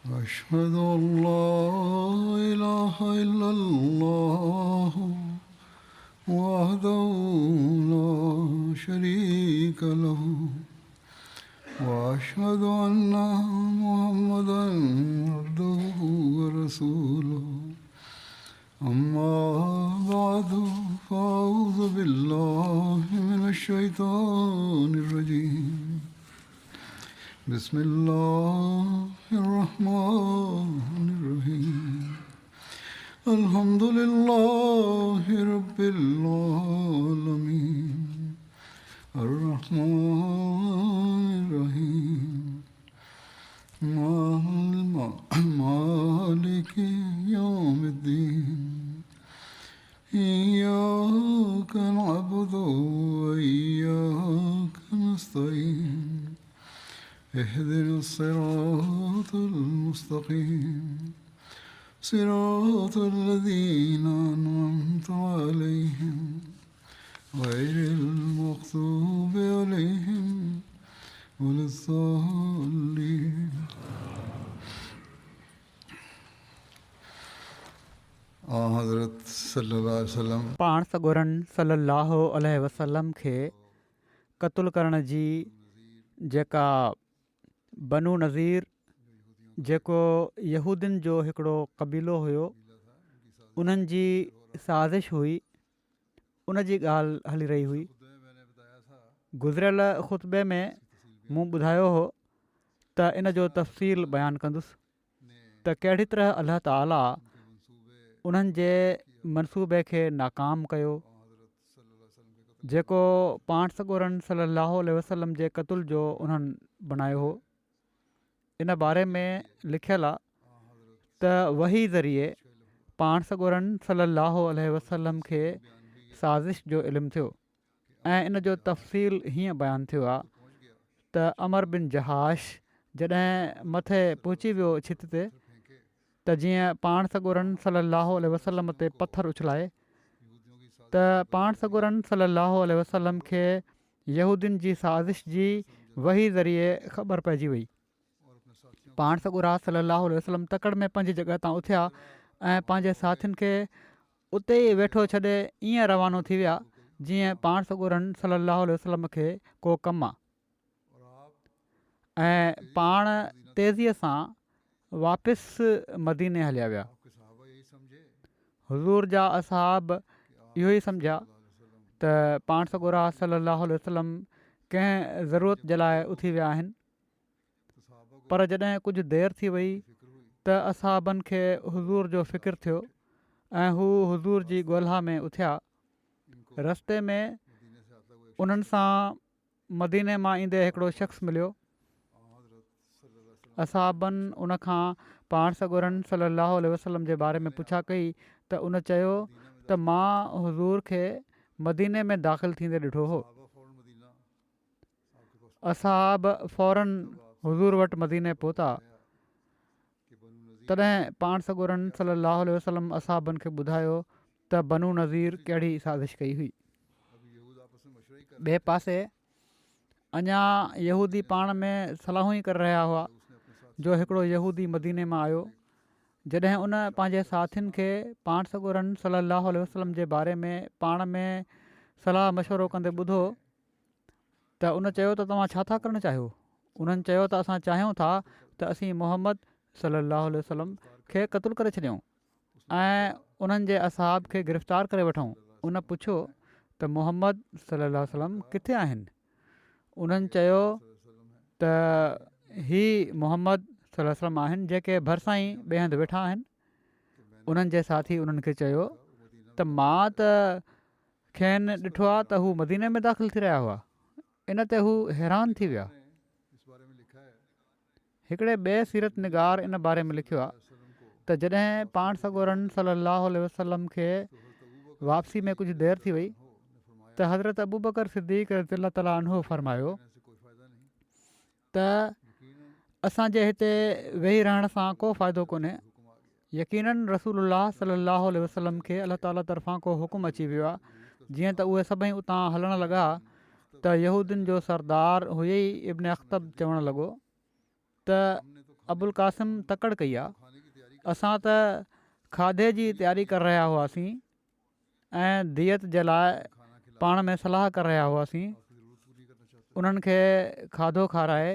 أشهد أن لا إله إلا الله وحده لا شريك له وأشهد أن محمدا عبده ورسوله أما بعد فأعوذ بالله من الشيطان الرجيم بسم الله الرحمن الرحيم الحمد لله رب العالمين الرحمن الرحيم مالك يوم الدين إياك نعبد وإياك نستعين اهدنا الصراط المستقيم صراط الذين أنعمت عليهم غير المغضوب عليهم ولا الضالين हज़रत सल्लल्लाहु अलैहि वसल्लम पाण सॻोरन सल्लल्लाहु अलैहि वसल्लम खे क़त्लु करण जी जेका बनू नज़ीर जेको यहूदियुनि जो हिकिड़ो क़बीलो हुयो उन्हनि जी साज़िश हुई, उन जी ॻाल्हि हली रही हुई। गुज़िरियल ख़ुतबे में मूं ॿुधायो हो त इन जो तफ़सील बयानु कंदुसि त कहिड़ी तरह अलाह ताला उन्हनि जे मनसूबे खे नाकाम कयो, जेको पाण सॻोरन सल्लल्लाहु अलैहि वसल्लम जे क़त्ल जो उन्हनि बणायो हो। इन बारे में लिखियलु आहे त वही ज़रिए पाण सॻोरन सल्लल्लाहु अलैहि वसल्लम खे साज़िश जो इल्मु थियो ऐं इन जो तफ़सील हीअं बयानु थियो आहे त अमर बिन जहाश जॾहिं मथे पहुची वियो छित ते त जीअं पाण सॻोरन सल्लल्लाहु अलैहि वसल्लम ते पथर उछलाए त पाण सॻोरन सल्लल्लाहु अलैहि वसल्लम खे यहूदियुनि जी साज़िश जी वही ज़रिए ख़बर पइजी वई। पाण सॻोरा सल्लल्लाहु अलैहि वसल्लम तकड़ में पंहिंजी जॻह तां उथिया ऐं पंहिंजे साथियुनि खे उते ई वेठो छॾे ईअं रवानो थी विया जीअं पाण सॻोरन सल्लल्लाहु अलैहि वसल्लम खे को कमु आहे, ऐं पाण तेज़ीअ सां वापसि मदीने हलिया विया। हुज़ूर जा असहाब इहो ई सम्झिया त पाण सॻोरा सल्लल्लाहु अलैहि वसल्लम कंहिं ज़रूरत जे लाइ उथी विया आहिनि, पर जॾहिं कुझु देरि थी वई त असहाबनि खे हुज़ूर जो फ़िकिरु थियो ऐं हू हुज़ूर जी ॻोल्हा में उथिया। रस्ते में उन्हनि सां मदीने मां ईंदे हिकिड़ो शख़्स मिलियो। असहाबनि उन खां पाण सॻोरन सल्लल्लाहु अलैहि वसल्लम जे बारे में पुछा कई त उन चयो त मां हुज़ूर खे मदीने में दाख़िल थींदे ॾिठो हो। असहाब फ़ौरन हुज़ूर वटि मदीने पहुता। तॾहिं पाण सॻोरन सल्लल्लाहु अलैहि वसल्लम असहाबनि खे ॿुधायो त बनू नज़ीर कहिड़ी साज़िश कई हुई। ॿिए पासे अञा यहूदी पाण में सलाहूं ई करे रहिया हुआ जो हिकिड़ो यहूदी मदीने मां आयो। जॾहिं उन पंहिंजे साथियुनि खे पाण सॻोरन सल्लल्लाहु अलैहि वसल्लम जे बारे में पाण में सलाह मशवरो कंदे ॿुधो त उन चयो त तव्हां छा था करणु चाहियो? उन्हनि चयो त असां चाहियूं था त असीं मोहम्मद सल्लल्लाहु अलैहि वसल्लम खे क़त्लु करे छॾियूं ऐं उन्हनि जे असहाब खे गिरफ़्तार करे वठूं। उन पुछियो त मोहम्मद सल्लल्लाहु अलैहि वसल्लम किथे आहिनि? उन्हनि चयो त ही मोहम्मद सल्लल्लाहु अलैहि वसल्लम आहिनि जेके भरिसां ई ॿिए हंधि वेठा आहिनि। उन्हनि जे साथी उन्हनि खे चयो त मां त खेनि ॾिठो आहे त हू मदीने में दाख़िल थी रहिया हुआ। इन ते हू हैरान थी विया। हिकिड़े ॿिए सीरत निगार इन बारे में लिखियो आहे त जॾहिं पाण सॻोरन सल्लल्लाहु अलैहि वसल्लम खे वापसी में कुझु देरि थी वई त हज़रत अबू बकर सिद्दीक़ रज़ियल्लाहु ताला अन्हु फरमायो त असांजे हिते वेही रहण सां को फ़ाइदो कोन्हे। यकीनन रसूलुल्लाह सल्लल्लाहु अलैहि वसल्लम खे अलाह ताला तरफ़ां को हुकुम अची वियो आहे। जीअं त उहे सभई उतां हलणु लॻा त यहूदियुनि जो सरदार हुयई इब्न अख़्तब चवणु लॻो त अबुल क़ासिम तकड़ कई आहे, असां त खाधे जी तयारी करे रहिया हुआसीं ऐं दियत जे लाइ पाण में सलाह करे रहिया हुआसीं। उन्हनि खे खाधो खाराए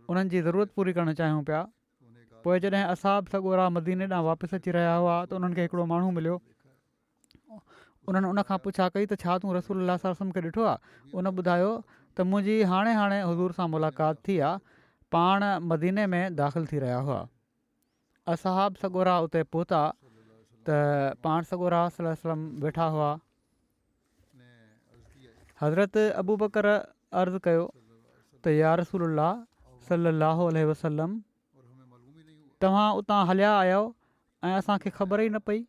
उन्हनि जी ज़रूरत पूरी करणु चाहियूं पिया। पोइ जॾहिं असाब सॻोरा मदीने ॾांहुं वापसि अची रहिया हुआ त उन्हनि खे हिकिड़ो माण्हू मिलियो। उन्हनि उनखां पुछा कई त छा तूं रसूलुल्लाह सल्लल्लाहु अलैहि वसल्लम खे ॾिठो आहे? उन ॿुधायो त मुंहिंजी हाणे हुज़ूर सां मुलाक़ात थी आहे, पाण मदीने में दाख़िल थी रहिया हुआ। असहाब सॻोरा उते पहुता त पाण सॻोरा सल्लल्लाहु अलैहि वसल्लम वेठा हुआ। हज़रत अबू बकर अर्ज़ु कयो त या रसूलुल्लाह सल्लल्लाहु अलैहि वसल्लम, तव्हां उतां हलिया आयो ऐं असांखे ख़बर ई न पई।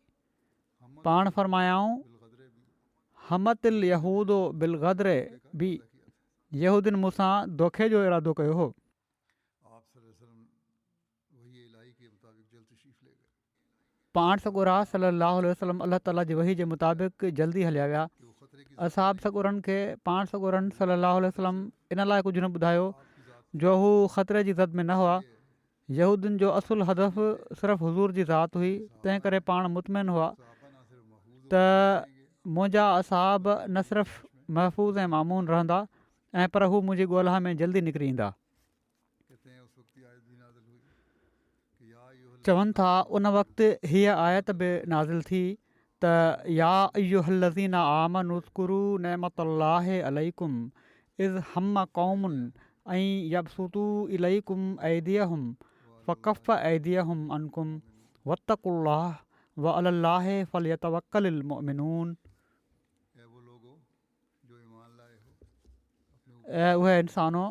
पाण फरमायाऊं हमतिल यहूदो बिल ग़दरे बि, यहूदिन मूंसां दोखे जो इरादो कयो हो। पाण सॻोरा सल्लल्लाहु अलैहि वसल्लम अलाह ताला जी वही जे मुताबिक़ जल्दी हलिया विया। असहाब सॻोरनि खे पाण सॻोरनि सल्लल्लाहु अलैहि वसल्लम इन लाइ कुझु न ॿुधायो जो हू ख़तरे जी ज़द में न हुआ। यहूदियुनि जो असुलु हदफ़ सिर्फ़ु हुज़ूर जी ज़ात हुई, तंहिं करे पाण मुतमिन हुआ त मुंहिंजा असहाब न सिर्फ़ु महफ़ूज़ ऐं मामून रहंदा ऐं पर हू मुंहिंजी ॻोल्हा में जल्दी निकिरी ईंदा। चवनि था उन वक़्तु हीअ आयत बि नाज़िल थी त या अय्युहल्लज़ीना आमनू उज़्कुरू नेमतल्लाहि अलैकुम इज़ हम्म क़ौमुन ऐं यबसुतू इलैकुम ऐदियहुम फ़कफ़ ऐदियहुम अनकुम वत्तक़ुल्लाह व अलल्लाहि फ़लयतवक्कलिल मुमिनून। ऐं उहे इंसानो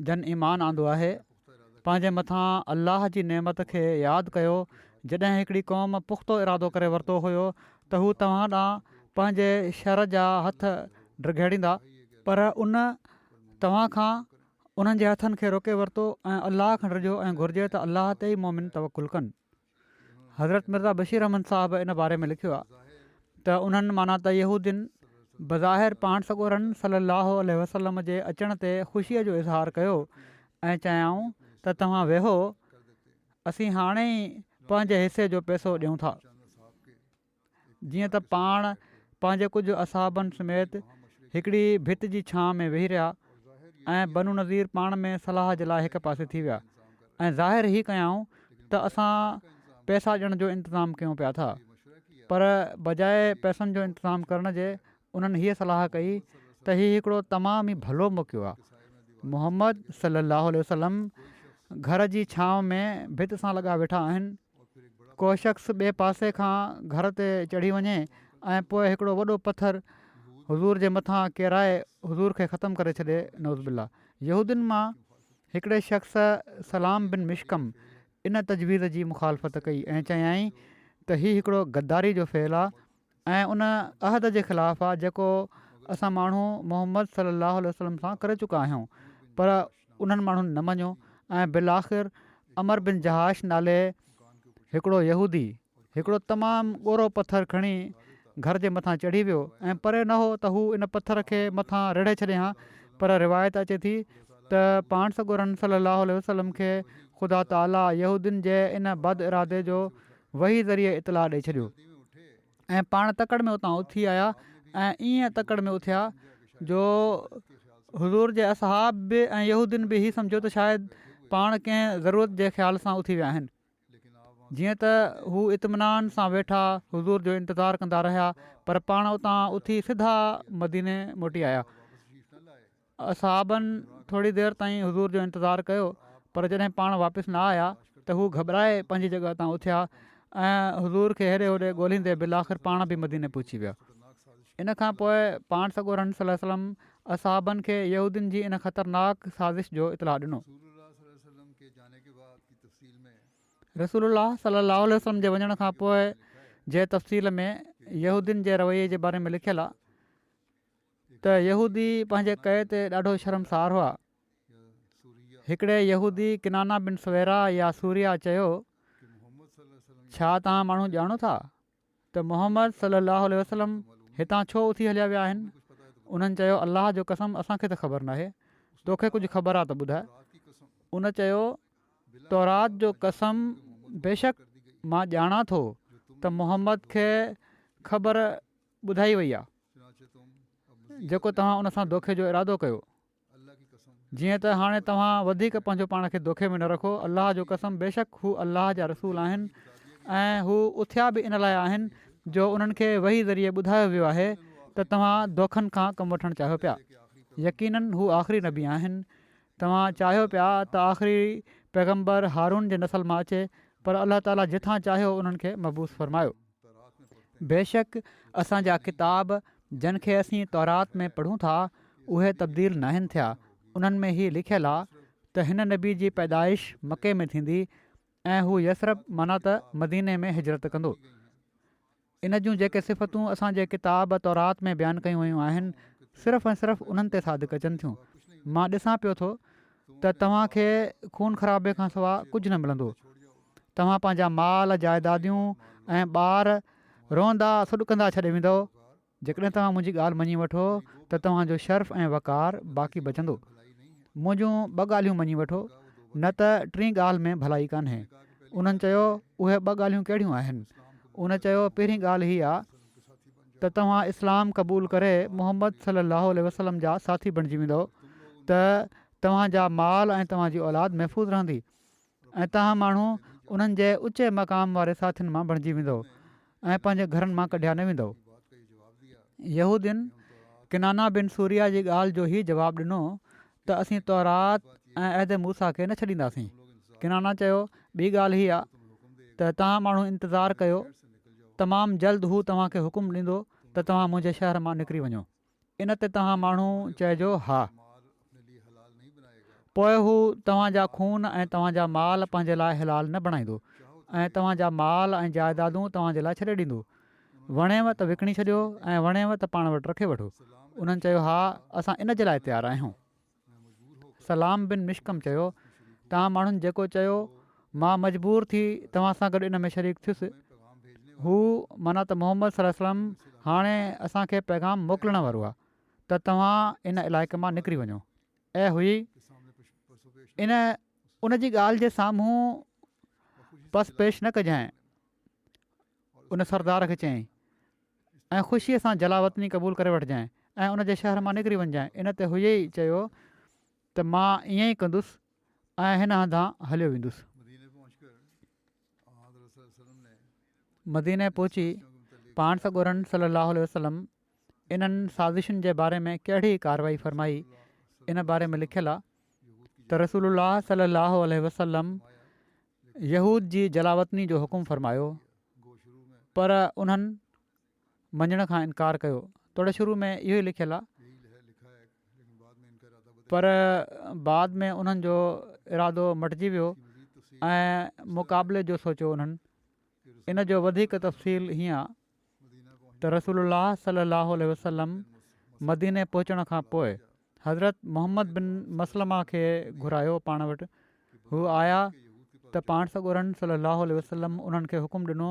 जन ईमान आंदो आहे, पंहिंजे मथां अलाह जी नेमत खे यादि कयो जॾहिं हिकिड़ी क़ौम पुख़्तो इरादो करे वरितो हुयो त हू तव्हां ॾांहुं पंहिंजे शर जा हथ ड्रिघेड़ींदा, पर उन तव्हां खां उन्हनि जे हथनि खे रोके वरितो ऐं अलाह खां डिॼो ऐं घुरिजे त अलाह ते ई मोमिन तवकुल कनि। हज़रत मिर्ज़ा बशीर अहमद साहब इन बारे में लिखियो आहे त उन्हनि माना त यहूदिन बज़ाहिर पाण सॻोरनि सल्लल्लाहु अलैहि वसल्लम जे अचण ते ख़ुशीअ जो इज़हार कयो ऐं चयाऊं त तव्हां वेहो, असीं हाणे ई पंहिंजे हिसे जो पैसो ॾियूं था। जीअं त पाण पंहिंजे कुझु असहाबनि समेत हिकिड़ी भित जी छांव में वेही रहिया ऐं बनू नज़ीर पाण में सलाह जे लाइ हिकु पासे थी विया ऐं ज़ाहिर ई कयाऊं त असां पैसा ॾियण जो इंतज़ामु कयूं पिया था, पर बजाए पैसनि जो इंतज़ामु करण जे उन्हनि हीअ सलाह कई त हीउ हिकिड़ो तमामु ई भलो मौक़ो आहे। मुहम्मद सल्लल्लाहु अलैहि वसल्लम घर जी छांव में भित सां लॻा वेठा आहिनि, को शख़्स ॿिए पासे खां घर ते चढ़ी वञे ऐं पोइ हिकिड़ो वॾो पथर हुज़ूर जे मथां किराए हुज़ूर खे ख़तमु करे छॾे, नौज़बिल्ला। यहूदियुनि मां हिकिड़े शख़्स सलाम बिन मिशकम इन तजवीज़ जी मुखालफ़त कई ऐं चयाईं त हीउ हिकिड़ो गद्दारी जो फ़ेल आहे ऐं उन अहद जे ख़िलाफ़ु आहे जेको असां माण्हू मुहम्मद सल्लल्लाहु अलैहि वसल्लम सां करे चुका आहियूं। पर उन्हनि माण्हुनि न मञियो ऐं बिलाख़िर अमर बिन जहाश नाले हिकिड़ो यहूदी हिकिड़ो तमामु ॻोरो पथर खणी घर जे मथां चढ़ी वियो ऐं परे न हो त हू इन पथर खे मथां रेड़े छॾियां, पर रिवायत अचे थी त पाण सॻोरनि सल्लल्लाहु अलैहि वसल्लम खे ख़ुदा ताला यहूदियुनि जे इन बद इरादे जो वही ज़रिए इतलाह ॾेई छॾियो ऐं पाण तकड़ में उतां उथी आया ऐं ईअं तकड़ में उथिया जो हुज़ूर जे असहाब बि ऐं यहूदियुनि बि हीउ सम्झो त शायदि पाण कंहिं ज़रूरत जे ख़्याल सां उथी विया आहिनि। जीअं त हू इत्मिनान सां वेठा हुज़ूर जो इंतज़ारु कंदा रहिया, पर पाण उतां उथी सिधा मदीने मोटी आया। असहाबनि थोरी देरि ताईं हुज़ूर जो इंतज़ारु कयो, पर जॾहिं पाण वापसि न आया त हू घबराए पंहिंजी जॻह तां उथिया ऐं हुज़ूर खे हेॾे होॾे ॻोल्हींदे बिलाख़िर पाण बि मदीने पहुची विया। इन खां पोइ पाण सॻोरनि सल्लल्लाहु अलैहि वसल्लम असहाबनि खे यहूदियुनि जी इन ख़तरनाक साज़िश जो इतलाह ॾिनो। रसूलुल्लाह सल्लल्लाहु अलैहि वसल्लम जे वञण खां पोइ जे तफ़सील में यहूदियुनि जे रवैये जे बारे में लिखियलु आहे त यहूदी पंहिंजे कए ते ॾाढो शर्मसार हुआ। हिकिड़े यहूदी किनाना बिन सवेरा या सूरिया चयो, छा तव्हां माण्हू ॼाणो था त मुहम्मद सल्लल्लाहु अलैहि वसल्लम हितां छो उथी हलिया विया आहिनि? उन्हनि चयो, अलाह जो कसम असांखे त ख़बर नाहे, तोखे कुझु ख़बर आहे त ॿुधाए। उन चयो तौरात जो कसम बेशक मां ॼाणा थो त मुहम्मद खे ख़बर ॿुधाई वई आहे जेको तव्हां उन सां दोखे जो इरादो कयो। जीअं त हाणे तव्हां वधीक पंहिंजो पाण खे दोखे में न रखो। अलाह जो कसम बेशक हू अलाह जा रसूल आहिनि ऐं हू उथिया बि इन लाइ आहिनि जो उन्हनि खे वही ज़रिए ॿुधायो वियो आहे त तव्हां दोखनि खां कमु वठणु चाहियो पिया। यकीननि हू आख़िरी नबी आहिनि। तव्हां चाहियो पिया त आख़िरी पैगम्बर हारून जे नसल मां अचे, पर अलाह ताला जिथां चाहियो उन्हनि खे मबूस फ़रमायो। बेशक असांजा किताब जिन खे असीं तौरात में पढ़ूं था उहे तब्दील न आहिनि थिया। उन्हनि में हीउ लिखियलु आहे त हिन नबी जी पैदाइश मके में थींदी ऐं हू यसरब माना त मदीने में हिजरत कंदो। इन जूं जेके सिफ़तूं असांजे किताब तौरात में बयानु कयूं वयूं आहिनि सिर्फ़ु ऐं सिर्फ़ु उन्हनि ते सादिक़ अचनि थियूं। मां ॾिसां पियो थो त तव्हांखे खून ख़राबे खां सवाइ कुझु न मिलंदो। तव्हां पंहिंजा माल जाइदादियूं ऐं ॿार रोंदा सुॾकंदा छॾे वेंदव। जेकॾहिं तव्हां मुंहिंजी ॻाल्हि मञी वठो त तव्हांजो शर्फ़ ऐं वक़ार बाक़ी बचंदो। मुंहिंजूं ॿ ॻाल्हियूं मञी वठो, न त टीं ॻाल्हि में भलाई कान्हे। उन्हनि चयो उहे ॿ ॻाल्हियूं कहिड़ियूं आहिनि? उन चयो पहिरीं ॻाल्हि हीअ आहे त तव्हां इस्लाम क़बूल करे मुहम्मद सल्लल्लाहु अलैहि वसल्लम जा साथी बणिजी वेंदव त तव्हांजा माल ऐं तव्हांजी औलाद महफ़ूज़ रहंदी ऐं तव्हां माण्हू उन्हनि जे ऊचे मक़ाम वारे साथियुनि मां बणिजी वेंदव ऐं पंहिंजे घरनि मां कढिया न वेंदव। यहूदियुनि किनाना बिन सूरिया जी ॻाल्हि जो ई जवाबु ॾिनो त असीं तौरात ऐं अहद मूसा खे न छॾींदासीं। किनाना चयो ॿी ॻाल्हि हीअ आहे त तव्हां माण्हू इंतज़ारु कयो, तमामु जल्द हू तव्हांखे हुकुम ॾींदो त तव्हां मुंहिंजे शहर मां निकिरी वञो। इन ते तव्हां माण्हू चइजो हा। पोइ हू तव्हांजा खून ऐं तव्हांजा माल पंहिंजे लाइ हिलाल न बणाईंदो ऐं तव्हांजा माल ऐं जाइदादूं तव्हांजे लाइ छॾे ॾींदो। वणेव त विकिणी छॾियो ऐं वणेव त पाण वटि रखे वठो। उन्हनि चयो हा, असां इन जे लाइ तयारु आहियूं। सलाम बिन मिशकम चयो तव्हां माण्हुनि जेको चयो मां मजबूर थी तव्हां सां गॾु इन में शरीक थियुसि। हू माना त मोहम्मद सल्लल्लाहु अलैहि वसल्लम हाणे असांखे पैगाम मोकिलण वारो आहे त तव्हां इन इलाइक़े मां निकिरी वञो। ऐं हुई इन उन जी ॻाल्हि जे साम्हूं पस पेश न कजांइ। उन सरदार खे चयईं ऐं ख़ुशीअ सां जलावतनी क़बूल करे वठिजांइ ऐं उनजे शहर मां निकिरी वञिजांइ। इन ते हुई चयो त मां ईअं ई कंदुसि ऐं हिन हंधां हलियो वेंदुसि। मदीने पहुची पाण सॻोरनि सल्लल्लाहु अलैहि वसल्लम इन्हनि साज़िशुनि जे बारे में कहिड़ी कारवाई फ़रमाई इन बारे में लिखियलु आहे त रसूलुल्लाह सल्लल्लाहु अलैहि वसल्लम यहूद जी जलावतनी जो हुकुम फ़रमायो, पर उन्हनि मञण खां इनकार कयो। थोरे शुरू में इहो ई लिखियलु आहे, पर बाद में उन्हनि जो इरादो मटिजी वियो ऐं मुक़ाबले जो सोचियो उन्हनि। इन जो वधीक तफ़सील हीअं आहे त रसूलुल्लाह सल्लल्लाहु अलैहि वसल्लम मदीने पहुचण खां पोइ हज़रत मोहम्मद बिन मसलमा खे घुरायो पाण वटि। हू आया त पाण सॻोरनि सल्लल्लाहु अलैहि वसल्लम उन्हनि खे हुकुम ॾिनो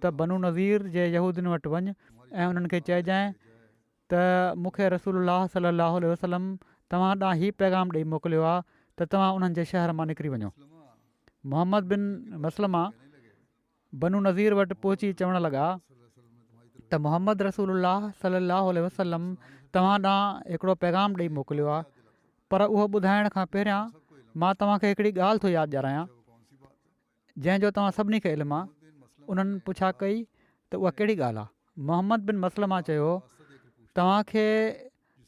त बनू नज़ीर जे यहूदियुनि वटि वञ ऐं उन्हनि खे चइजांइ त मूंखे रसूलुल्लाह सल्लल्लाहु अलैहि वसल्लम तव्हां ॾांहुं हीउ पैगाम ॾेई मोकिलियो आहे त तव्हां उन्हनि जे शहर मां निकिरी वञो। मोहम्मद बिन मसलमा बनू नज़ीर वटि पहुची चवणु लॻा त मोहम्मद रसूलुल्लाह सल्लल्लाहु अलैहि वसल्लम तव्हां ॾांहुं हिकिड़ो पैगाम ॾेई मोकिलियो आहे, पर उहो ॿुधाइण खां पहिरियां मां तव्हांखे हिकिड़ी ॻाल्हि थो यादि ॾियारायां जंहिंजो तव्हां सभिनी खे इल्मु आहे। उन्हनि पुछा कई त उहा कहिड़ी ॻाल्हि आहे? मोहम्मद बिन मसलमा चयो तव्हांखे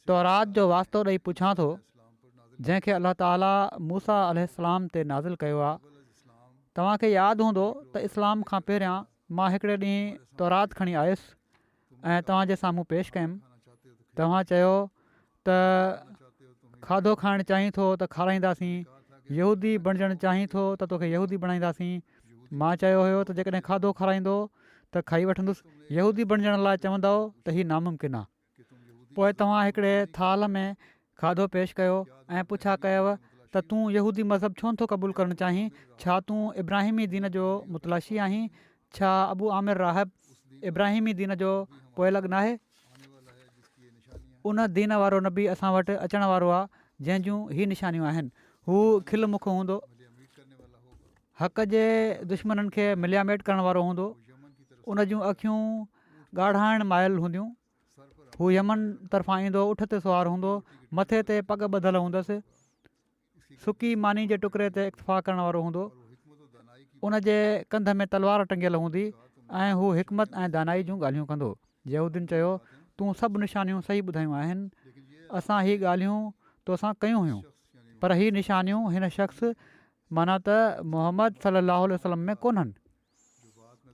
तौरात जो वास्तो ॾेई पुछां थो जंहिंखे अलाह ताला मूसा अलैहिस्सलाम ते नाज़िल कयो आहे। तव्हांखे यादि हूंदो त इस्लाम खां पहिरियां मां हिकिड़े ॾींहुं तौरात खणी आयुसि ऐं तव्हांजे साम्हूं पेश कयुमि। तव्हां चयो त खाधो खाइणु चाहीं थो त खाराईंदासीं, यहूदी बणिजणु चाहीं थो त तोखे यहूदी बणाईंदासीं। मां चयो हुयो त जेकॾहिं खाधो खाराईंदो त खाई वठंदुसि, यहूदी बणिजण लाइ चवंदव त हीउ नामुमकिन आहे। पोइ तव्हां हिकिड़े थाल में खाधो पेश कयो ऐं पुछा कयव त तूं यहूदी मज़हब छो नथो क़बूलु करणु चाहीं? छा तूं इब्राहिमी दीन जो मुतलाशी आहीं? छा अबू आमिर राहिब इब्राहिमी दीन जो पोइलॻ नाहे? उन दीन वारो नबी असां वटि अचण वारो आहे जंहिं जूं ही निशानियूं आहिनि। हू खिल मुख हूंदो हक़ जे दुश्मननि खे मिलियामेट करण वारो हूंदो। उन जूं अखियूं ॻाढ़ाइण मायल हूंदियूं। हू यमन तरफ़ां ईंदो, उठ ते सुवारु हूंदो, मथे ते पग ॿधल हूंदसि, सुकी मानी जे टुकड़े ते इक्तफ़ा करण वारो हूंदो। उन जे कंध में तलवार टंगियल हूंदी ऐं हू हिकमत ऐं दानाई जूं ॻाल्हियूं कंदो। यहूदीन चयो, तूं सभु निशानियूं सही ॿुधायूं आहिनि, असां हीअ ॻाल्हियूं तोसां कयूं हुयूं, पर हीअ निशानियूं हिन शख़्स माना त मोहम्मद सलाहु वसलम में कोन्हनि।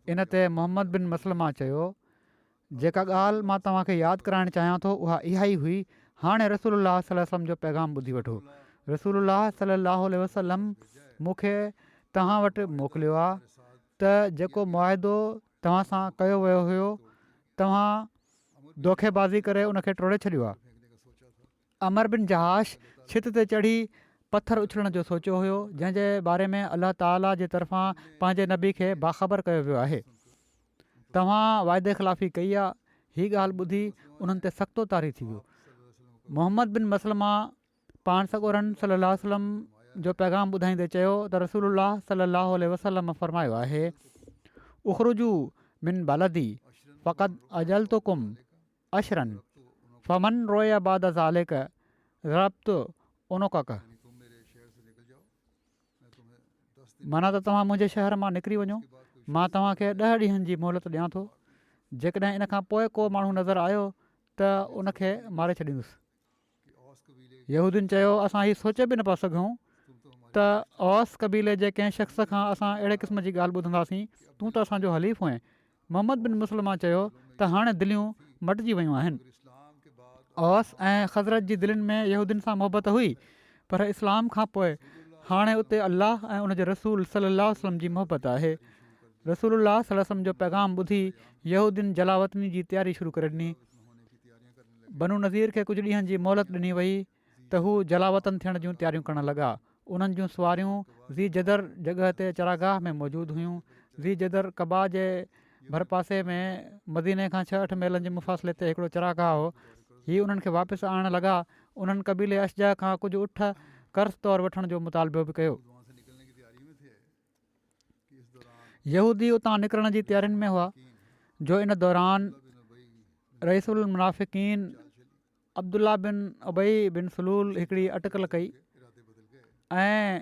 इन ते मोहम्मद बिन मसलमा चयो, जेका ॻाल्हि मां तव्हांखे यादि कराइणु चाहियां थो उहा इहा ई हुई, हाणे रसूलुल्लाह सल्लल्लाहु अलैहि वसल्लम जो पैगाम ॿुधी वठो। रसूलुल्लाह सल्लल्लाहु अलैहि वसल्लम मूंखे तव्हां वटि मोकिलियो आहे त जेको मुआदो तव्हां सां कयो वियो हुयो, तव्हां दोखेबाज़ी करे उनखे टोड़े छॾियो आहे। अमर बिन जहाश छित ते चढ़ी पथर उछलण जो सोचियो हुयो, जंहिंजे बारे में अलाह ताला जे तरफ़ां पंहिंजे नबी खे बाख़बर कयो वियो आहे। तव्हां वाइदे ख़िलाफ़ी कई आहे। हीअ ॻाल्हि ॿुधी उन्हनि ते सख़्तो तारी थी वियो। मोहम्मद बिन मसलमा पाण सॻोरनि सलाहु वसलम जो पैगाम ॿुधाईंदे चयो त रसूलुल्लाह सलाहु वसलम फरमायो आहे, उख़रुजू मिन बलदी फ़क़त अजलतुकुम अशरन फमन रोया बाद ज़ालिक रब्त उनुक़क। माना त तव्हां मुंहिंजे शहर मां निकिरी वञो, मां तव्हांखे 10 ॾींहंनि जी मोहलत ॾियां थो। जेकॾहिं इन खां पोइ को माण्हू नज़र आयो त उनखे मारे छॾींदुसि। यहूदीन चयो, असां हीअ सोचे बि न पिया सघूं त औस क़बीले जे कंहिं शख़्स खां असां अहिड़े क़िस्म जी ॻाल्हि ॿुधंदासीं। तूं त असांजो हलीफ़ हुएं। मोहम्मद बिन मुसलमा चयो त हाणे दिलियूं मटिजी वयूं आहिनि। औस ऐं ख़ज़रत जी दिलनि में यहूदीन सां मोहबत हुई, पर इस्लाम खां पोइ हाणे उते अल्लाह ऐं उनजे रसूल सलाहु वसलम जी मोहबत आहे। रसूलुल्लाह सल्लल्लाहु अलैहि वसल्लम जो पैगाम ॿुधी यहूदीन जलावतनी जी तयारी शुरू करे ॾिनी। बनू नज़ीर खे कुझु ॾींहंनि जी मोहलत ॾिनी वई त हू जलावतन थियण जूं तयारियूं करणु लॻा। उन्हनि जूं सुवारियूं ज़ी जदर जॻह ते चरागाह में मौजूदु हुयूं। ज़ी जदर कबा जे भरपासे में मदीने खां 6-8 मीलनि जे मुफ़ासिले ते हिकिड़ो चरागाह हो। हीअ उन्हनि खे वापसि आणणु लॻा। उन्हनि क़बीले अशजा खां कुझु उठ कर्ज़ तौरु वठण जो मुतालबो बि कयो। यहूदी उतां निकिरण जी तयारियुनि में हुआ जो इन दौरान रईसुल मुनाफ़िकीन अब्दुल्ला बिन उबई बिन सलूल हिकिड़ी अटकल कई ऐं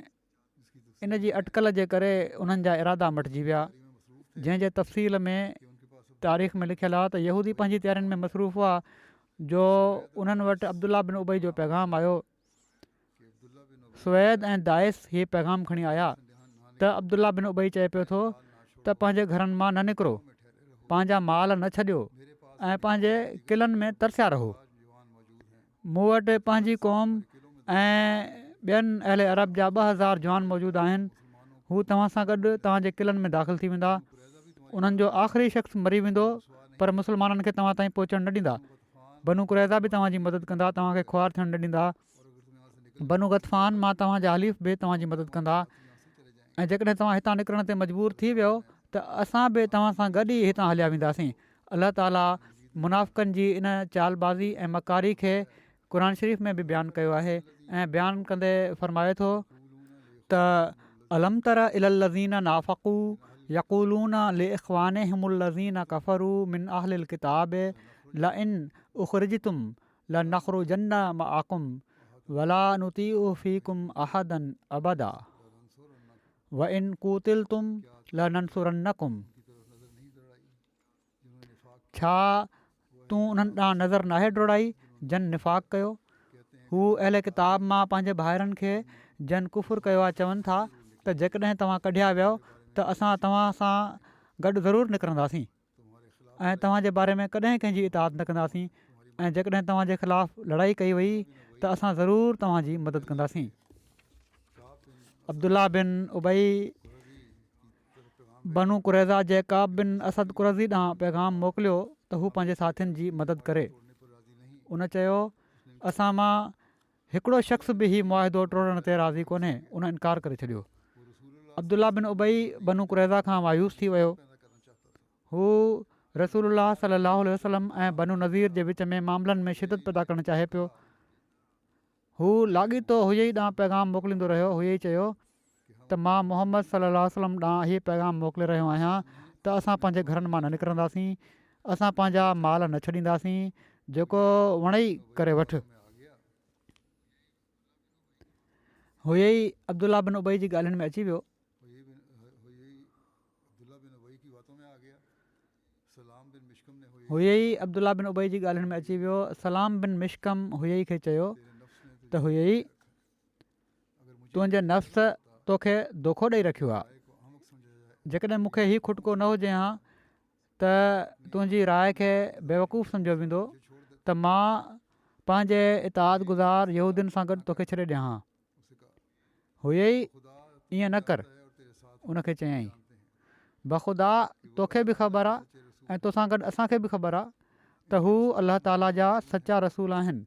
इन जी अटकल जे करे उन्हनि जा इरादा मटिजी विया, जंहिंजे तफ़सील में तारीख़ में लिखियलु आहे त यहूदी पंहिंजी तयारियुनि में मसरूफ़ हुआ जो उन्हनि वटि अब्दुल्ला बिन उबई जो पैगाम आयो। सुवैद ऐं दाइस हीअ पैगाम खणी आया त अब्दुल्ला बिन उबई चए पियो थो त पंहिंजे घरनि मां न निकिरो, पंहिंजा माल न छॾियो ऐं पंहिंजे क़िलनि में तरसिया रहो। मूं वटि पंहिंजी क़ौम ऐं ॿियनि अहले अरब जा 2000 जवान मौजूदु आहिनि। हू तव्हां सां गॾु तव्हांजे क़िलनि में दाख़िल थी वेंदा। उन्हनि जो आख़िरी शख़्स मरी वेंदो, पर मुस्लमाननि खे तव्हां ताईं पहुचणु न ॾींदा। बनू कुरैज़ा बि तव्हांजी मदद कंदा, तव्हांखे ख़्वार थियणु न ॾींदा। बनू गतफ़ान मां तव्हांजा हलीफ़ बि तव्हांजी मदद कंदा। ऐं जेकॾहिं तव्हां हितां निकिरण ते मजबूर थी वियो त असां बि तव्हां सां गॾु ई हितां हलिया वेंदासीं। अलाह ताला मुनाफ़िक़नि जी इन चालबाज़ी ऐं मकारी खे क़ुर शरीफ़ में बि बयानु कयो आहे ऐं बयानु कंदे फ़रमाए थो त अलम तर इलल्लज़ीना नाफ़क़ू यक़ूलूना लिइख़वानिहिमुल्लज़ीना कफ़रू मिन अहलिल किताब लइन उख़रिजतुम लनख़रुजन्ना मअकुम वला नुतीउ फ़ीकुम अहदन अबदा व इन क़ूतिलतुम लनंसुरन्नकुम। छा तूं उन्हनि ॾांहुं नज़र नाहे डोड़ाई जन निफ़ाक़ कयो? हू अहले किताब मां पंहिंजे भाइरनि खे जन कुफ़ुर कयो आहे, चवनि था त जेकॾहिं तव्हां कढिया वियो त असां तव्हां सां गॾु ज़रूरु निकिरंदासीं ऐं तव्हांजे बारे में कॾहिं कंहिंजी इताअत न कंदासीं, ऐं जेकॾहिं तव्हांजे ख़िलाफ़ु लड़ाई कई वई त असां ज़रूरु तव्हांजी मदद कंदासीं। अब्दुल्ला बिन उबई बनू कुरैज़ा जे काब बिन असद कुरज़ी ॾांहुं पैगाम मोकिलियो त हू पंहिंजे साथियुनि जी मदद करे। उन चयो, असां मां हिकिड़ो शख़्स बि हीउ मुआहिदो टोड़ण ते राज़ी कोन्हे। उन इनकार करे छॾियो। अब्दुल्ला बिन उबई बनू कुरैज़ा खां मायूस थी वियो। हू रसूलुल्लाह सल्लल्लाहु अलैहि वसल्लम ऐं बनू नज़ीर जे विच में मामलनि में शिदत पैदा करणु चाहे पियो। हू लाॻीतो हुई ॾांहुं पैगाम मोकिलींदो रहियो। हुई चयो त मां मोहम्मद सल्लल्लाहु अलैहि वसल्लम ॾांहुं हीअ पैगाम मोकिले रहियो आहियां त असां पंहिंजे घरनि मां न निकिरंदासीं, असां पंहिंजा माल न छॾींदासीं, जेको वणे ई करे वठि। हुए ई अब्दुल्ला बिन उबई जी ॻाल्हियुनि में अची वियो। हुए ई अब्दुल्ला बिन उबई जी ॻाल्हियुनि में अची वियो। सलाम बिन मिशकम हुए ई खे चयो त हुए ई तुंहिंजे नफ़्स तोखे धोखो ॾेई रखियो आहे। जेकॾहिं मूंखे हीउ खुटको न हुजे हा त तुंहिंजी राय खे बेवकूफ़ सम्झो वेंदो त मां पंहिंजे इताद गुज़ार यहूदियुनि सां गॾु तोखे छॾे ॾियां हा। हुए ई ईअं न कर, उनखे चयईं बख़ुदा तोखे बि ख़बर आहे ऐं तोसां गॾु असांखे बि ख़बर आहे त हू अलाह ताला जा सचा रसूल आहिनि।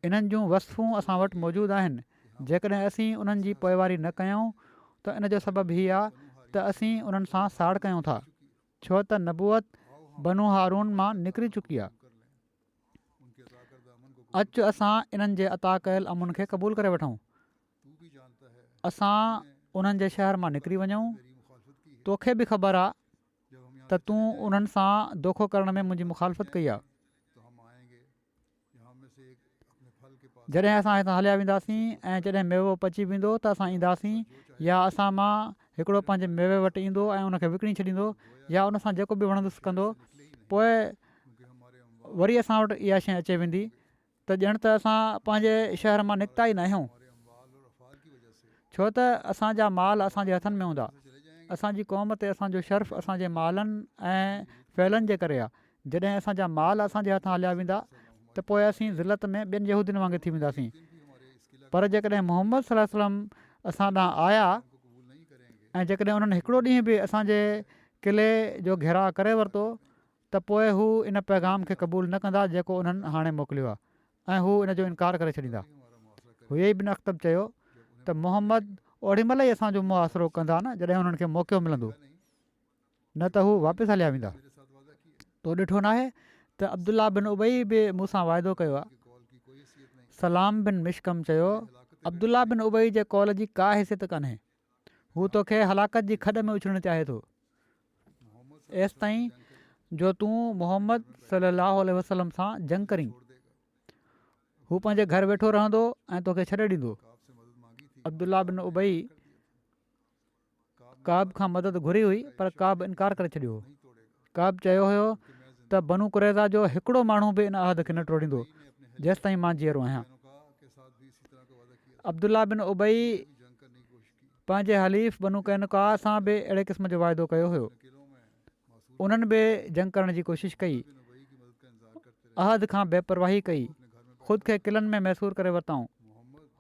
इन्हनि जूं वसफ़ूं असां वटि मौजूदु आहिनि। जेकॾहिं असीं उन्हनि जी पोइवारी न कयूं त इन जो सबबु हीअ आहे त असीं उन्हनि सां साड़ कयूं था, छो त नबूअत बनू हारून मां निकिरी चुकी आहे। अचु असां इन्हनि जे अता कयल अमुन खे क़बूलु करे वठूं। असां उन्हनि जे शहर मां निकिरी वञूं। तोखे बि ख़बर आहे त तूं उन्हनि सां धोखो करण में मुंहिंजी मुखालफ़त कई आहे। जॾहिं असां हितां हलिया वेंदासीं ऐं जॾहिं मेवो पची वेंदो त असां ईंदासीं, या असां मां हिकिड़ो पंहिंजे मेवे वटि ईंदो ऐं उनखे विकिणी छॾींदो, या उन सां जेको बि वणंदुसि कंदो। पोइ वरी असां वटि इहा शइ अचे वेंदी त ॼण त असां पंहिंजे शहर मां निकिता ई न आहियूं, छो त असांजा माल असांजे हथनि में हूंदा। असांजी क़ौम ते असांजो शर्फ़ असांजे मालनि ऐं फ़ैलनि जे करे आहे। जॾहिं असांजा माल असांजे हथां हलिया वेंदा त पोइ असीं ज़िलत में ॿियनि यहूदियुनि वांगुरु थी वेंदासीं। पर जेकॾहिं मोहम्मद सल्लल्लाहु अलैहि वसल्लम असां ॾांहुं आया ऐं जेकॾहिं उन्हनि हिकिड़ो ॾींहुं बि असांजे क़िले जो घेराव करे वरितो त पोइ हू इन पैगाम खे क़बूलु न कंदा जेको उन्हनि हाणे मोकिलियो आहे, ऐं हू इन जो इनकार करे छॾींदा। हुए बिन अख़्तब चयो त मोहम्मद ओॾी महिल ई असांजो मुआसिरो कंदा न जॾहिं हुननि खे मौक़ो मिलंदो, न त हू वापसि हलिया वेंदा। तो ॾिठो न आहे त अब्दुल्ला बिन उबई बि मूंसां वाइदो कयो आहे। सलाम बिन मिशकम चयो अब्दुल्ला बिन उबई जे कौल जी का हैसियत कान्हे, हू तोखे हलाकत जी खॾ में उछलणु चाहे थो। एसि ताईं जो तूं मोहम्मद सल्लल्लाहु अलैहि वसल्लम सां जंग करीं, हू पंहिंजे घर वेठो रहंदो ऐं तोखे छॾे ॾींदो। अब्दुल्ला बिन उबई काब खां मदद घुरी हुई, पर काब इनकार करे छॾियो हो। काब चयो हुयो त बनू कुरैज़ा जो हिकिड़ो माण्हू बि इन अहद खे न टोड़ींदो जेसि ताईं मां जीअरो आहियां। अब्दुल्ला बिन उबई पंहिंजे हलीफ़ बनू कैनुका सां बि अहिड़े क़िस्म जो वाइदो कयो हुयो। उन्हनि बि जंग करण जी कोशिशि कई, अहद खां बेपरवाही कई, ख़ुदि खे क़िलनि में मैसूर करे वरितऊं।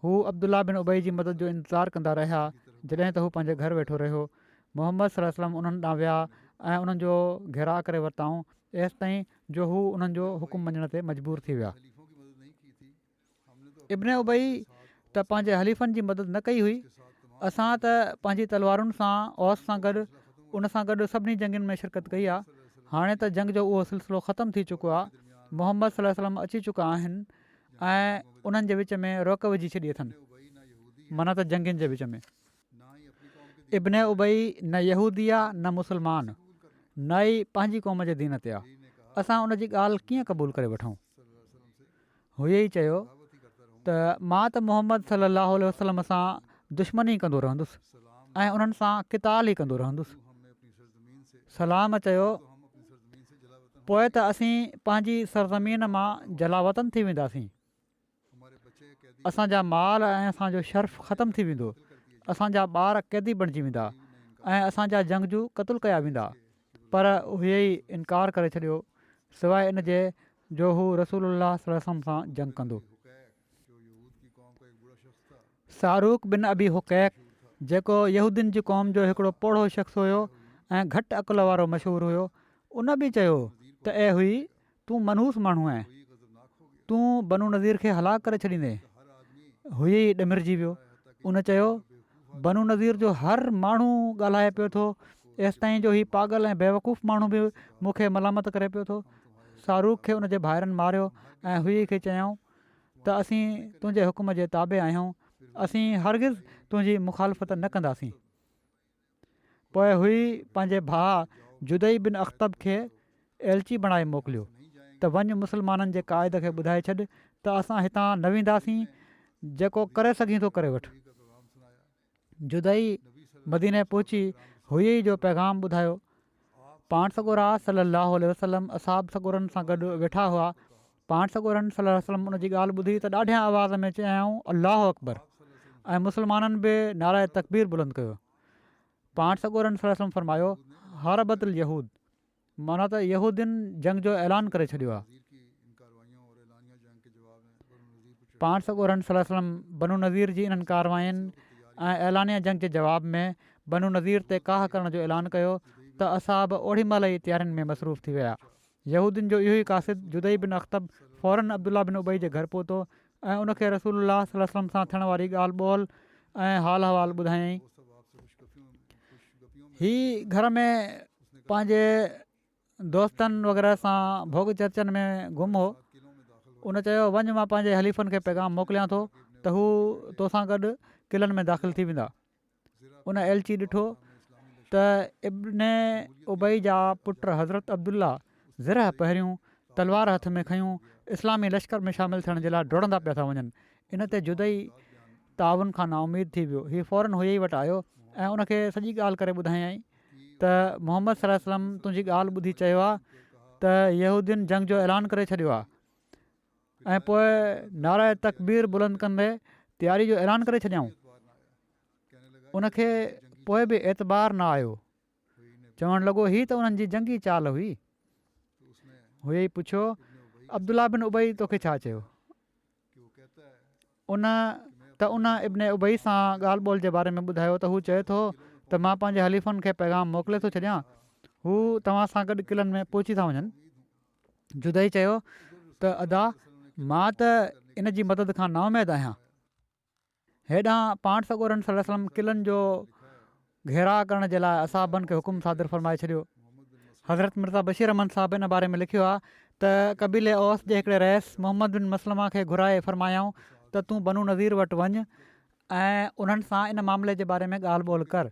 हू अब्दुल्ला बिन उबई जी मदद जो इंतज़ारु कंदा रहिया जॾहिं त हू पंहिंजे घर वेठो रहियो। मोहम्मद सल्लल्लाहु अलैहि वसल्लम उन्हनि ॾांहुं विया ऐं उन्हनि जो घेराव करे वरितऊं, एसि ताईं जो हू उन्हनि जो हुकुम मञण ते मजबूर थी विया। इब्न उबई त पंहिंजे हलीफ़नि जी मदद न कई हुई। असां त पंहिंजी तलवारुनि सां औस सां गॾु उन सां गॾु सभिनी जंगुनि में शिरकत कई आहे। हाणे त जंग जो उहो सिलसिलो ख़तमु थी चुको आहे। मोहम्मद सल्लल्लाहु अलैहि वसल्लम अची चुका आहिनि ऐं उन्हनि जे विच में रोक विझी छॾी अथनि, माना त जंगियुनि जे विच में। इब्न उबई न यहूदी आहे न मुस्लमान, न ई पंहिंजी क़ौम जे दीन ते आहे। असां उन जी ॻाल्हि कीअं क़बूलु करे वठूं। हुए ई चयो त मां त मोहम्मद सल्लल्लाहु अलैहि वसल्लम सां दुश्मनी कंदो रहंदुसि ऐं उन्हनि सां क़िताल ई कंदो रहंदुसि। सलाम चयो पोइ त असीं पंहिंजी सरज़मीन मां जलावतन थी वेंदासीं, असांजा माल ऐं असांजो शर्फ़ ख़तमु थी वेंदो, असांजा ॿार कैदी बणिजी वेंदा ऐं असांजा जंगजू क़तलु कया वेंदा। पर हुए ई इनकार करे छॾियो, सवाइ इन जे जो हू रसूलुल्लाह सल्लल्लाहु अलैहि वसल्लम सां जंग कंदो। शाहरुख बिन अबी हुकैक जेको यहूदियुनि जी क़ौम जो हिकिड़ो पोढ़ो शख़्स हुयो ऐं घटि अकुल वारो मशहूरु हुयो, उन बि चयो त ए हुई तूं मनहूस माण्हू आहीं, तूं बनू नज़ीर खे हलाक करे छॾींदे। हुई ॾमिरजी वियो। उन चयो बनू नज़ीर जो हर माण्हू ॻाल्हाए पियो थो, एसि ताईं जो हीउ पागल ऐं बेवकूफ़ माण्हू बि मूंखे मलामत करे पियो थो। शाहरुख खे उनजे भाइरनि मारियो ऐं हुई खे चयऊं त असीं तुंहिंजे हुकुम जे ताबे आहियूं असीं हरगिज़ तुंहिंजी मुखालफ़त न कंदासीं। पोइ हुई पंहिंजे भाउ जुदई बिन अख़्तब खे एलची बणाए मोकिलियो त वञु मुस्लमाननि जे क़ाइद खे ॿुधाए छॾ त असां हितां न वेंदासीं, जेको करे सघीं थो करे वठि। जुदई मदीने पहुची हुई जो पैगाम ॿुधायो। पाण सॻोरा सलाहु वसलम असाब सॻोरनि सां गॾु वेठा हुआ। पाण सॻोरनि सलाहु वसलम उन जी ॻाल्हि ॿुधी त ॾाढिया आवाज़ में चयाऊं अलाह अकबर, ऐं मुस्लमाननि बि नाराए तकबीर बुलंद कयो। पाण सॻोरनि सलाहु वसलम फरमायो हरबतुल यहूद, माना त यहूदियुनि जंग जो ऐलान करे छॾियो आहे। पाण सॻोरनि सलाहु वसलम बनू नज़ीर जी इन्हनि कारवायुनि ऐं ऐलानिया जंग जे जवाब में बनू नज़ीर ते काह करण जो ऐलान कयो त असां बि ओॾी महिल ई तयारियुनि में मसरूफ़ थी विया। यहूदियुनि जो इहो ई कासिद जुदई बिन अख़्तब फ़ौरन अब्दुल्ला बिन उबई जे घर पहुतो ऐं उनखे रसूलुल्लाह सल्लल्लाहु अलैहि वसल्लम सां थियण वारी ॻाल्हि ॿोल ऐं हाल अहिवाल ॿुधायईं। हीअ घर में पंहिंजे दोस्तनि वग़ैरह सां भोग चर्चनि में गुम हो। उन चयो वञु मां पंहिंजे हलीफ़नि खे पैगाम मोकिलियां थो त हू तोसां गॾु क़िलनि में दाख़िल थी वेंदा। उन एलची ॾिठो त इब्न उबई जा पुट हज़रत अब्दुल्ला ज़िरह पहिरियों तलवार हथ में खयूं इस्लामी लश्कर में शामिलु थियण जे लाइ डोड़ंदा पिया था वञनि। इन ते जुदई ताउन खां नाउमीद थी वियो। हीउ फ़ौरन हुई वटि आयो ऐं उनखे सॼी ॻाल्हि करे ॿुधायईं त मोहम्मद सल्लल्लाहु अलैहि वसल्लम तुंहिंजी ॻाल्हि ॿुधी चयो आहे त यहूदियुनि जंग जो ऐलान करे छॾियो आहे, ऐं पोइ नाराए तकबीर बुलंद कंदे तयारी जो ऐलान करे छॾियऊं। उनखे पोइ बि एतबार न आयो। चवणु लॻो हीअ त उन्हनि जी जंगी चाल हुई। हुई पुछियो अब्दुल्ला बिन उबई तोखे छा चयो? उन इब्न उबई सां ॻाल्हि ॿोल जे बारे में ॿुधायो त हू चए थो त मां पंहिंजे हलीफ़नि खे पैगाम मोकिले थो छॾियां, हू तव्हां सां गॾु क़िलनि में पहुची था वञनि। जुदई चयो त अदा मां त इन जी मदद खां नाउमेद आहियां। हेॾां पाण सॻोरनि सल्लल्लाहु अलैहि वसल्लम क़िलनि जो घेरा करण जे लाइ असाबनि खे हुकुम सादिर फरमाए छॾियो। हज़रत मिर्ज़ा बशीर अहमद साहिब इन बारे में लिखियो आहे त कबीले औस जे हिकिड़े रहिस मोहम्मद बिन मसलमा खे घुराए फरमायाऊं त तूं बनू नज़ीर वटि वञु ऐं उन्हनि सां इन मामले जे बारे में ॻाल्हि ॿोल कर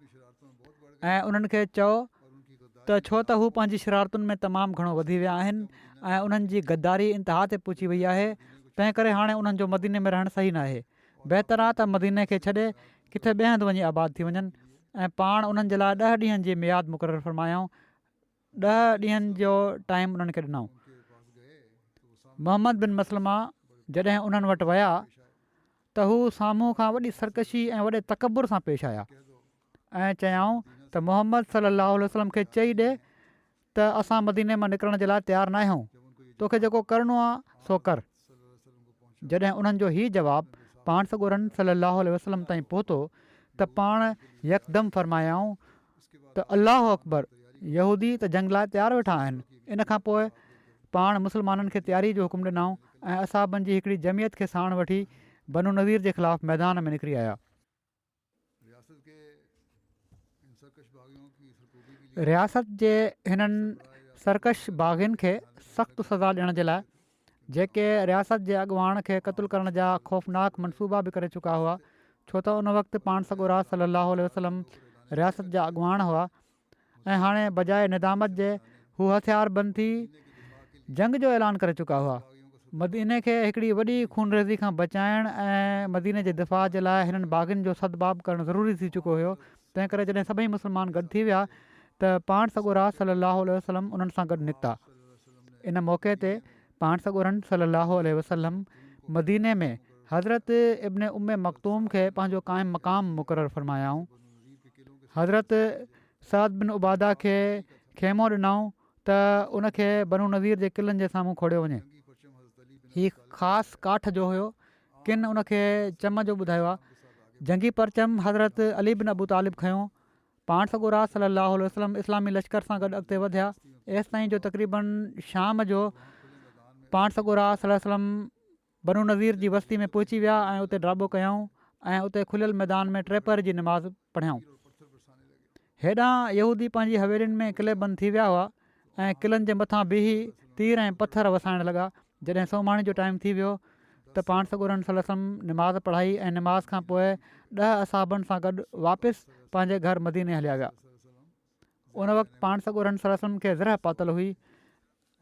ऐं उन्हनि खे चओ त छो त हू पंहिंजी शरारतुनि में तमामु घणो वधी विया आहिनि ऐं उन्हनि जी गद्दारी इंतिहा ते पहुची वई आहे। तंहिं करे हाणे उन्हनि जो मदीने में रहणु सही न आहे। बहितर आहे त मदीने खे छॾे किथे ॿिए हंधि वञी आबाद थी वञनि। ऐं पाण उन्हनि जे लाइ 10 ॾींहंनि जी मियाद मुक़ररु फरमायाऊं। 10 ॾींहंनि जो टाइम उन्हनि खे ॾिनऊं। मोहम्मद बिन मसलमा जॾहिं उन्हनि वटि विया त हू साम्हूं खां वॾी सरकशी ऐं वॾे तकबुर सां पेश आया ऐं चयाऊं त मोहम्मद सल्लल्लाहु अलैहि वसल्लम खे चई ॾे त असां मदीने मां निकिरण जे लाइ तयारु न आहियूं, तोखे जेको करिणो आहे सो कर। जॾहिं उन्हनि जो हीउ जवाबु पाण सॻोरनि सल्लल्लाहु अलैहि वसल्लम ताईं पहुतो त पाण यकदम फरमायाऊं त अलाह अकबर, यहूदी त जंग लाइ तयारु वेठा आहिनि। इन खां पोइ पाण मुस्लमाननि खे तयारी जो हुकुम ॾिनऊं ऐं असाबनि जी हिकिड़ी जमियत खे साण वठी बनू नज़ीर जे ख़िलाफ़ु मैदान में निकिरी आया। रियासत जे हिननि सरकश बाग़ियुनि खे सख़्तु सज़ा ॾियण जे लाइ जेके रियासत जे अॻुवाण खे क़तलु करण जा ख़ौफ़नाक मनसूबा बि करे चुका हुआ, छो त उन वक़्तु पाण सॻोरा सल्लल्लाहु अलैहि वसल्लम रियासत जा अॻुवाण हुआ ऐं हाणे बजाए निदामत जे हू हथियार बंदि थी जंग जो ऐलान करे चुका हुआ। मदीने खे हिकिड़ी वॾी खूनरेज़ी खां बचाइण ऐं मदीने जे दिफ़ा जे लाइ हिननि बाग़ियुनि जो सदबाब करणु ज़रूरी थी चुको हुयो। तंहिं करे जॾहिं सभई मुस्लमान गॾु थी विया त पाण सॻोरा सल्लल्लाहु अलैहि वसल्लम उन्हनि सां गॾु निकिता। इन मौक़े ते पाण सॻोरनि सल्लल्लाहु अलैहि वसल्लम मदीने में हज़रत इब्न उम्मे मखतूम खे पंहिंजो क़ाइमु मक़ाम मुक़ररु फरमायाऊं। हज़रत सअद बिन उबादा खे खेमो ॾिनऊं त उनखे बनू नज़ीर जे क़िलनि जे साम्हूं खोड़ियो वञे। हीउ ख़ासि काठ जो हुयो, किन उनखे चम जो ॿुधायो आहे। जंगी परचम हज़रत अली बिन अबू तालिब खयों। पाण सॻोरा सल्लल्लाहु अलैहि वसल्लम इस्लामी लश्कर सां गॾु अॻिते वधिया। एसि ताईं जो तक़रीबन शाम जो पाण सॻोरा सल्लल्लाहु अलैहि वसल्लम बनू नज़ीर जी बस्ती में पहुची विया ऐं उते ड्राबो कयऊं ऐं उते खुलियल मैदान में 3 पहर जी नमाज़ पढ़ियऊं। हेॾां यहूदी पंहिंजी हवेलियुनि में क़िले बंदि थी विया हुआ ऐं क़िलनि जे मथां बीही तीर ऐं पथर वसाइण लॻा। जॾहिं सोमाणी जो टाइम थी वियो त पाण सॻोरन सल्लल्लाहु अलैहि वसल्लम निमाज़ पढ़ाई ऐं निमाज़ खां पोइ 10 असहाबनि सां गॾु वापसि पंहिंजे घर मदीने हलिया विया। उन वक़्तु पाण सॻोरन सल्लल्लाहु अलैहि वसल्लम खे ज़रह पातल हुई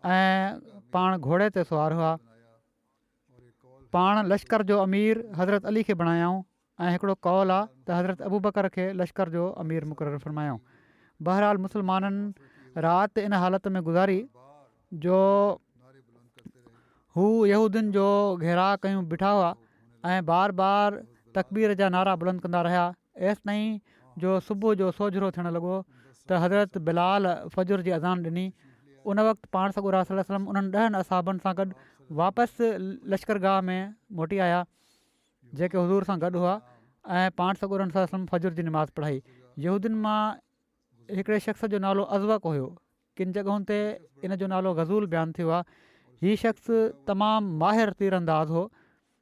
ऐं पाण घोड़े ते सुवार हुआ। पाण लश्कर जो अमीर हज़रत अली खे बणायऊं ऐं हिकिड़ो कौल आहे त हज़रत अबू बकर खे लश्कर जो अमीर मुक़ररु फ़रमायूं। बहरहाल मुस्लमाननि राति इन हालति में गुज़ारी जो हू यहूदियुनि जो घेरा कयूं बीठा हुआ ऐं बार बार तकबीर जा नारा बुलंद कंदा रहिया। एसि ताईं जो सुबुह जो सोझिरो थियणु लॻो त हज़रत बिलाल फजुर जी अज़ान ॾिनी। उन वक़्तु पाण सॻोरा सल्लल्लाहु अलैहि वसल्लम उन्हनि 10 असहाबनि सां गॾु वापसि लश्करगाह में मोटी आया जेके हुज़ूर सां गॾु हुआ ऐं पाण सॻोरन सल्लल्लाहु अलैहि वसल्लम फजुर जी निमाज़ पढ़ाई। यहूदियुनि मां हिकिड़े शख़्स जो नालो अज़वक हुयो। किन जॻहुनि ते इन जो नालो गज़ूल बयानु थियो आहे। हीउ शख़्स तमामु माहिर तीर अंदाज़ हो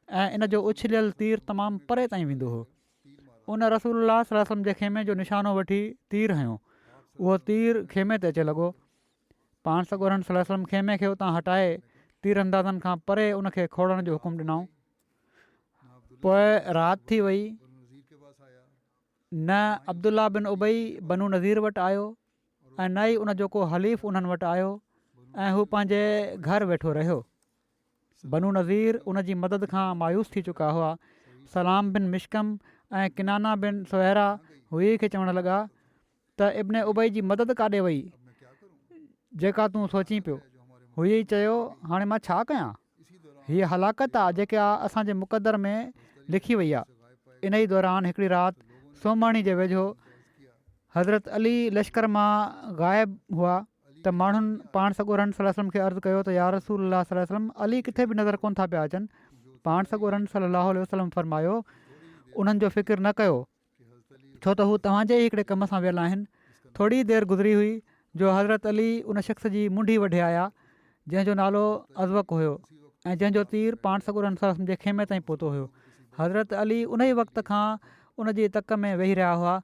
ऐं इन जो उछलियल तीर तमामु परे ताईं वेंदो हो। उन रसूलुल्लाह सल्लल्लाहु अलैहि वसल्लम जे खेमे जो निशानो वठी तीर हयो। उहो तीर खेमे ते अचे लॻो। पाण सॻोरन सल्लल्लाहु अलैहि वसल्लम खेमे खे उतां हटाए तीर अंदाज़नि खां परे उनखे खोड़ण जो हुकुम ॾिनऊं। पोइ राति थी वई। न अब्दुल्ला बिन उबई बनू नज़ीर वटि आयो ऐं न ई उन जो को हलीफ़ उन्हनि वटि आयो ऐं हू पंहिंजे घर वेठो रहियो। बनू नज़ीर उन जी मदद खां मायूस थी चुका हुआ। सलाम बिन मिशकम ऐं किनाना बिन सुहरा हुई खे चवणु लॻा त इब्न उबई जी मदद काॾे वई जेका तूं सोची पियो। हुई चयो हाणे मां छा कयां, हीअ हलाकत आहे जेका असांजे मुक़दर में लिखी वई आहे। इन ई दौरान हिकिड़ी राति सोमाणी जे वेझो हज़रत अली लश्कर मां ग़ाइबु हुआ त माण्हुनि पाण सॻोरन सल्लल्लाहु अलैहि वसल्लम खे अर्ज़ु कयो त या रसूलल्लाह सल्लल्लाहु अलैहि वसल्लम अली किथे बि नज़र कोन था पिया अचनि। पाण सॻोरन सल्लल्लाहु अलैहि वसल्लम फरमायो उन्हनि जो फ़िक्रु न कयो छो त हू तव्हांजे ई हिकिड़े कम सां वियल आहिनि। थोरी देरि गुज़री हुई जो हज़रत अली उन शख़्स जी मुंडी वढे आया जंहिंजो नालो अज़वक हुयो ऐं जंहिंजो तीर पाण सॻोरन सल्लल्लाहु अलैहि वसल्लम जे खेमे ताईं पहुतो हुयो। हज़रत अली उन ई वक़्त खां उन जी तक में वेही रहिया हुआ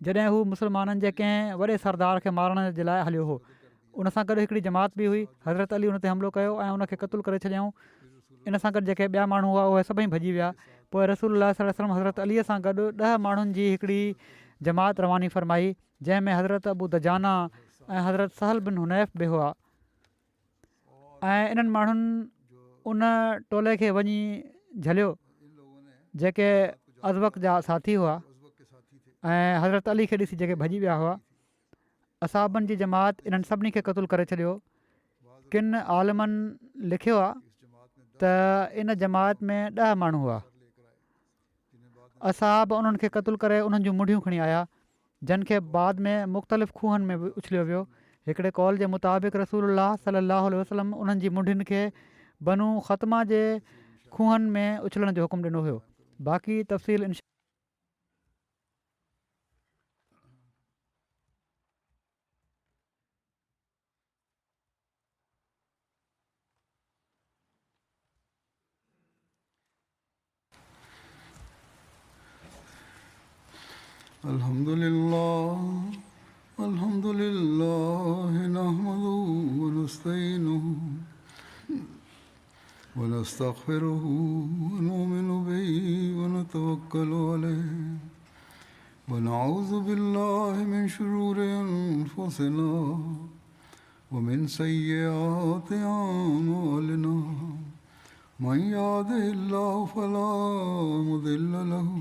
जॾहिं हू मुस्लमाननि जे कंहिं वॾे सरदार खे मारण जे लाइ हलियो हो। उन सां गॾु हिकिड़ी जमात बि हुई। हज़रत अली उन ते हमिलो कयो ऐं उनखे क़तलु करे छॾियऊं। इन सां गॾु जेके ॿिया माण्हू हुआ उहे सभई भॼी विया। पोइ रसूलुल्लाह सल्लल्लाहु अलैहि वसल्लम हज़रत अलीअ सां गॾु 10 माण्हुनि जी हिकिड़ी जमात रवानी फ़रमाई जंहिंमें हज़रत अबू दजाना ऐं हज़रत सहल बिन हुनैफ़ बि हुआ ऐं इन्हनि माण्हुनि उन टोले खे वञी झलियो जेके अज़वक जा साथी हुआ ऐं हज़रत अली खे ॾिसी जेके भॼी विया हुआ। असहाबनि जी जमात इन्हनि सभिनी खे क़तलु करे छॾियो। किन आलिमनि लिखियो आहे त इन जमात में 10 माण्हू हुआ। असहाब उन्हनि खे क़तलु करे उन्हनि जूं मुंडियूं खणी आया जिन खे बाद में मुख़्तलिफ़ खूहनि में उछलियो वियो। हिकिड़े कौल जे मुताबिक़ रसूलुल्लाह सल्लल्लाहु अलैहि वसल्लम उन्हनि जी मुंडियुनि खे बनू ख़तमा जे खूहनि में उछलण जो हुकुम ॾिनो हुयो। बाक़ी तफ़सील अल्हम्दुलिल्लाह नहमदुहु व नस्तईनुहु व नस्तग़फिरुहु व नुमिनु बिही व नतवक्कलु अलैहि व नऊज़ु बिल्लाहि मिन शुरूरि अनफुसिना व मिन सय्यिआति अअमालिना मन यहदिहिल्लाहु फला मुदिल्ल लहु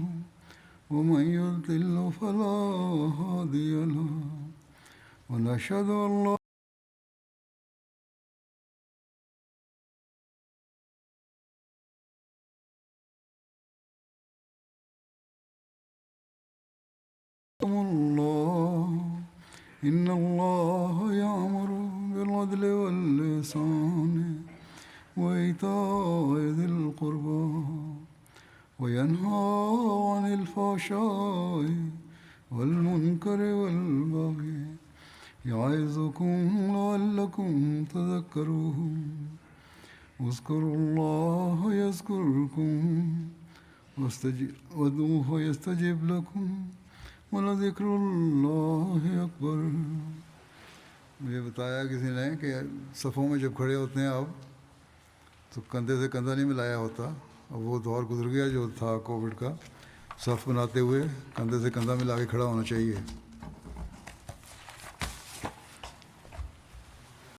ومن يضلل فلا هادي له ونشهد أن لا الله إن الله يأمر بالعدل والإحسان وإيتاء ذي القربى وينهى عن الفحشاء والمنكر والبغي يعظكم لعلكم تذكرون اذكروا الله يذكركم وادعوه يستجب لكم ولذكر الله अकबर। मुझे बताया किसी ने कि सफ़ों में जब खड़े होते हैं आप तो कंधे से कंधा नहीं मिलाया होता। अब वो दौर गुजर गया जो था कोविड का। सफ़ बनाते हुए कंधे से कंधा मिला के खड़ा होना चाहिए।